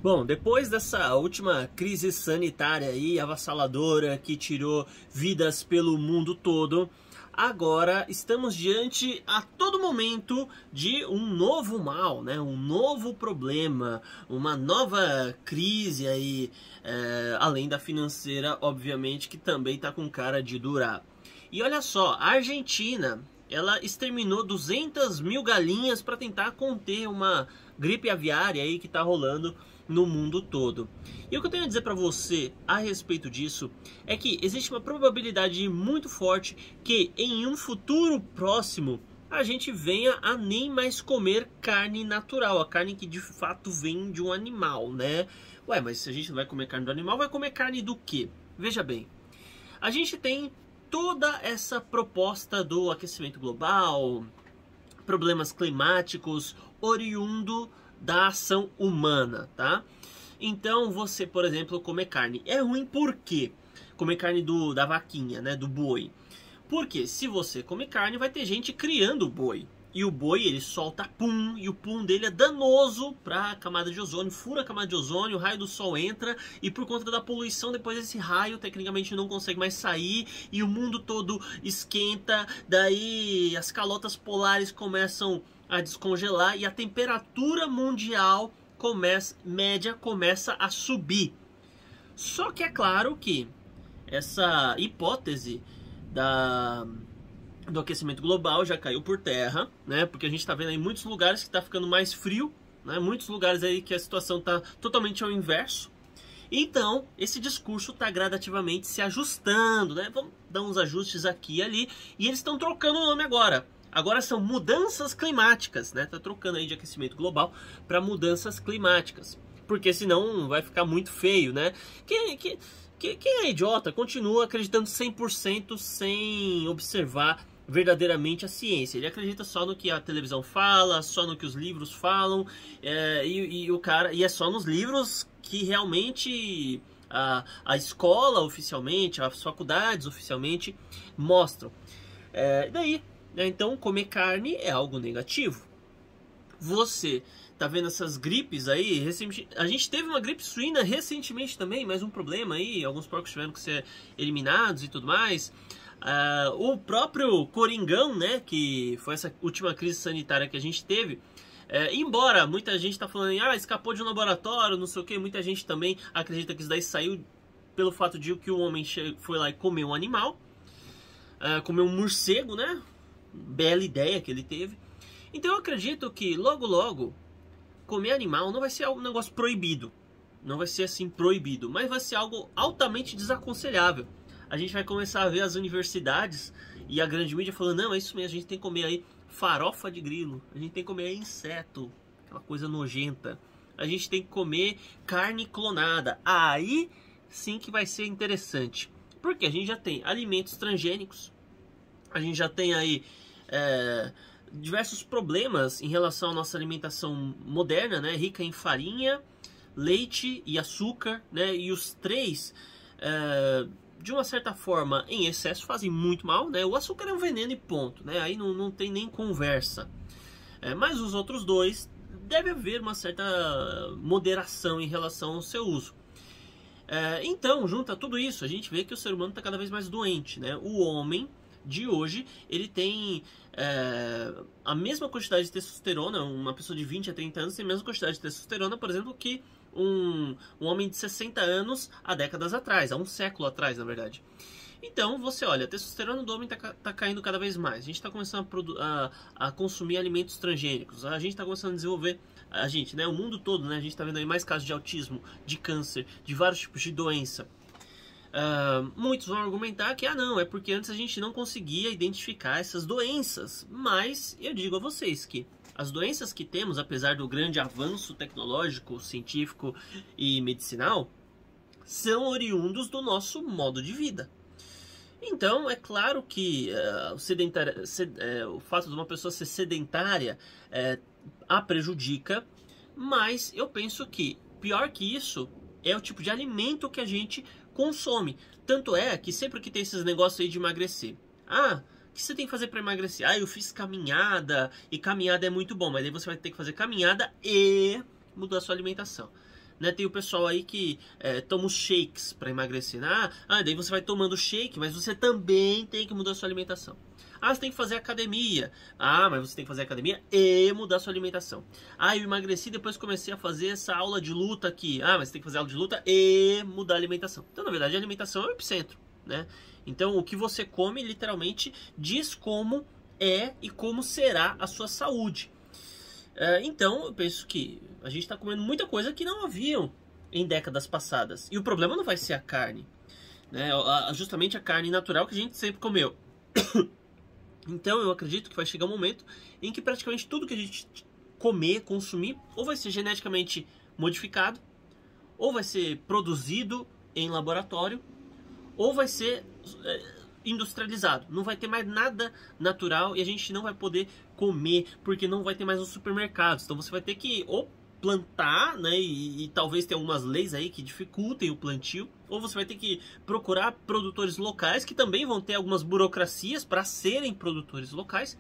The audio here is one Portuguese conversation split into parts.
Bom, depois dessa última crise sanitária aí, avassaladora, que tirou vidas pelo mundo todo, agora estamos diante a todo momento de um novo mal, né? Um novo problema, uma nova crise aí, além da financeira, obviamente, que também está com cara de durar. E olha só, a Argentina, ela exterminou 200 mil galinhas para tentar conter uma gripe aviária aí que está rolando no mundo todo. E o que eu tenho a dizer para você a respeito disso é que existe uma probabilidade muito forte que em um futuro próximo a gente venha a nem mais comer carne natural, a carne que de fato vem de um animal, né? Ué, mas se a gente não vai comer carne do animal, vai comer carne do quê? Veja bem, a gente tem toda essa proposta do aquecimento global, problemas climáticos oriundo da ação humana, tá? Então você, por exemplo, comer carne é ruim. Por quê? Comer carne da vaquinha, né, do boi. Porque se você comer carne, vai ter gente criando o boi. E o boi, ele solta pum, e o pum dele é danoso para a camada de ozônio, fura a camada de ozônio, o raio do sol entra, e por conta da poluição, depois esse raio tecnicamente não consegue mais sair, e o mundo todo esquenta, daí as calotas polares começam a descongelar, e a temperatura mundial média começa a subir. Só que é claro que essa hipótese do aquecimento global já caiu por terra, né? Porque a gente está vendo aí muitos lugares que está ficando mais frio, né? Muitos lugares aí que a situação está totalmente ao inverso. Então, esse discurso está gradativamente se ajustando, né? Vamos dar uns ajustes aqui e ali, e eles estão trocando o nome agora. Agora são mudanças climáticas, né? Tá trocando aí de aquecimento global para mudanças climáticas, porque senão vai ficar muito feio, né? Quem é idiota continua acreditando 100% sem observar verdadeiramente a ciência. Ele acredita só no que a televisão fala, só no que os livros falam, e é só nos livros que realmente a escola oficialmente, as faculdades oficialmente mostram. Então comer carne é algo negativo. Você tá vendo essas gripes aí? A gente teve uma gripe suína recentemente também, mais um problema aí, alguns porcos tiveram que ser eliminados e tudo mais. O próprio Coringão, né, que foi essa última crise sanitária que a gente teve, embora muita gente tá falando, escapou de um laboratório, não sei o que, muita gente também acredita que isso daí saiu pelo fato de que o homem foi lá e comeu um animal, comeu um morcego, né, bela ideia que ele teve. Então eu acredito que logo logo comer animal não vai ser um negócio proibido, não vai ser assim proibido, mas vai ser algo altamente desaconselhável. A gente vai começar a ver as universidades e a grande mídia falando, não, é isso mesmo, a gente tem que comer aí farofa de grilo, a gente tem que comer aí inseto, aquela coisa nojenta, a gente tem que comer carne clonada. Aí sim que vai ser interessante, porque a gente já tem alimentos transgênicos, a gente já tem aí diversos problemas em relação à nossa alimentação moderna, né, rica em farinha, leite e açúcar, né, e os três de uma certa forma, em excesso, fazem muito mal, né? O açúcar é um veneno e ponto, né? Aí não tem nem conversa. Mas os outros dois, deve haver uma certa moderação em relação ao seu uso. Então, junto a tudo isso, a gente vê que o ser humano está cada vez mais doente, né? O homem de hoje, ele tem a mesma quantidade de testosterona, uma pessoa de 20 a 30 anos tem a mesma quantidade de testosterona, por exemplo, que um homem de 60 anos há décadas atrás, há um século atrás, na verdade. Então, você olha, a testosterona do homem tá caindo cada vez mais. A gente está começando a consumir alimentos transgênicos. A gente está começando a desenvolver, né, o mundo todo, né, a gente está vendo aí mais casos de autismo, de câncer, de vários tipos de doença. Muitos vão argumentar que não, é porque antes a gente não conseguia identificar essas doenças. Mas eu digo a vocês que as doenças que temos, apesar do grande avanço tecnológico, científico e medicinal, são oriundos do nosso modo de vida. Então, é claro que o fato de uma pessoa ser sedentária a prejudica, mas eu penso que, pior que isso, é o tipo de alimento que a gente consome. Tanto é que sempre que tem esses negócios aí de emagrecer, o que você tem que fazer para emagrecer? Eu fiz caminhada, e caminhada é muito bom, mas aí você vai ter que fazer caminhada e mudar a sua alimentação. né? Tem o pessoal aí que toma os shakes para emagrecer. Daí você vai tomando shake, mas você também tem que mudar a sua alimentação. Você tem que fazer academia. Mas você tem que fazer academia e mudar a sua alimentação. Eu emagreci e depois comecei a fazer essa aula de luta aqui. Mas você tem que fazer aula de luta e mudar a alimentação. Então, na verdade, a alimentação é o epicentro, né? Então, o que você come, literalmente, diz como é e como será a sua saúde. Então, eu penso que a gente está comendo muita coisa que não haviam em décadas passadas. E o problema não vai ser a carne, né? Justamente a carne natural que a gente sempre comeu. Então, eu acredito que vai chegar um momento em que praticamente tudo que a gente comer, consumir, ou vai ser geneticamente modificado, ou vai ser produzido em laboratório, ou vai ser industrializado. Não vai ter mais nada natural e a gente não vai poder comer, porque não vai ter mais os supermercados. Então você vai ter que ou plantar, né, e talvez tenha algumas leis aí que dificultem o plantio, ou você vai ter que procurar produtores locais que também vão ter algumas burocracias para serem produtores locais.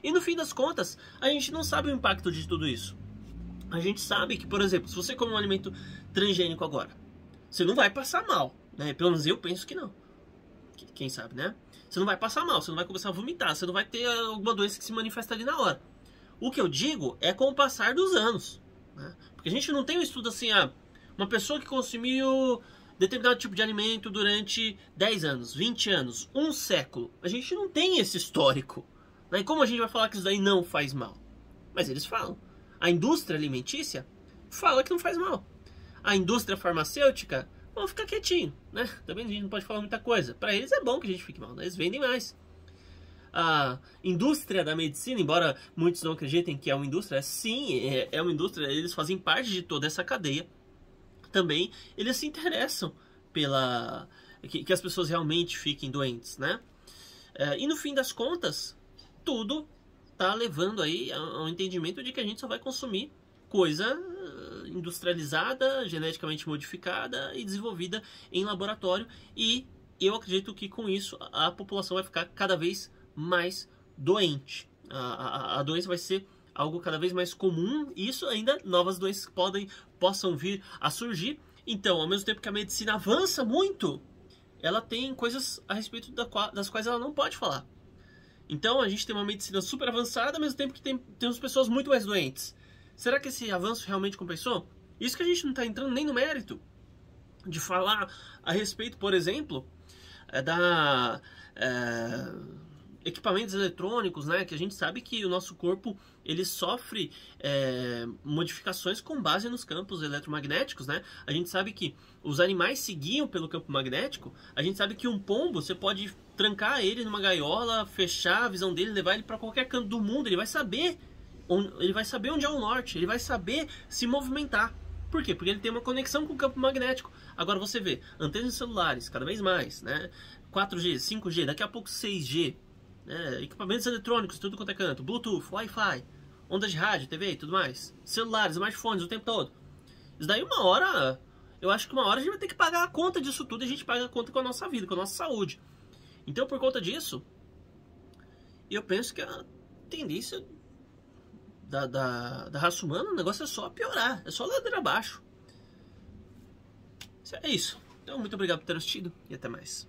E no fim das contas, a gente não sabe o impacto de tudo isso. A gente sabe que, por exemplo, se você come um alimento transgênico agora, você não vai passar mal, né? Pelo menos eu penso que não. Quem sabe, né? Você não vai passar mal, você não vai começar a vomitar, você não vai ter alguma doença que se manifesta ali na hora. O que eu digo é com o passar dos anos, né? Porque a gente não tem um estudo assim, uma pessoa que consumiu determinado tipo de alimento durante 10 anos, 20 anos, um século. A gente não tem esse histórico, né? E como a gente vai falar que isso daí não faz mal? Mas eles falam. A indústria alimentícia fala que não faz mal. A indústria farmacêutica, vamos ficar quietinho, né? Também a gente não pode falar muita coisa. Para eles é bom que a gente fique mal, né? Eles vendem mais. A indústria da medicina, embora muitos não acreditem que é uma indústria, sim, é uma indústria, eles fazem parte de toda essa cadeia. Também eles se interessam pela que as pessoas realmente fiquem doentes, né? E no fim das contas, tudo tá levando aí ao entendimento de que a gente só vai consumir coisa industrializada, geneticamente modificada e desenvolvida em laboratório. E eu acredito que com isso a população vai ficar cada vez mais doente. A doença vai ser algo cada vez mais comum. E isso ainda, novas doenças possam vir a surgir. Então, ao mesmo tempo que a medicina avança muito, ela tem coisas a respeito das quais ela não pode falar. Então, a gente tem uma medicina super avançada, ao mesmo tempo que temos pessoas muito mais doentes. Será que esse avanço realmente compensou? Isso que a gente não está entrando nem no mérito de falar a respeito, por exemplo, equipamentos eletrônicos, né? Que a gente sabe que o nosso corpo ele sofre modificações com base nos campos eletromagnéticos, né? A gente sabe que os animais se guiam pelo campo magnético. A gente sabe que um pombo, você pode trancar ele numa gaiola, fechar a visão dele, levar ele para qualquer canto do mundo, ele vai saber onde é o norte, ele vai saber se movimentar. Por quê? Porque ele tem uma conexão com o campo magnético. Agora você vê, antenas celulares, cada vez mais, né? 4G, 5G, daqui a pouco 6G, né? Equipamentos eletrônicos, tudo quanto é canto, Bluetooth, Wi-Fi, ondas de rádio, TV e tudo mais, celulares, smartphones o tempo todo. Isso daí uma hora, eu acho que uma hora a gente vai ter que pagar a conta disso tudo e a gente paga a conta com a nossa vida, com a nossa saúde. Então, por conta disso, eu penso que a tendência da raça humana, o negócio é só piorar, é só ladeira abaixo. É isso. Então, muito obrigado por ter assistido e até mais.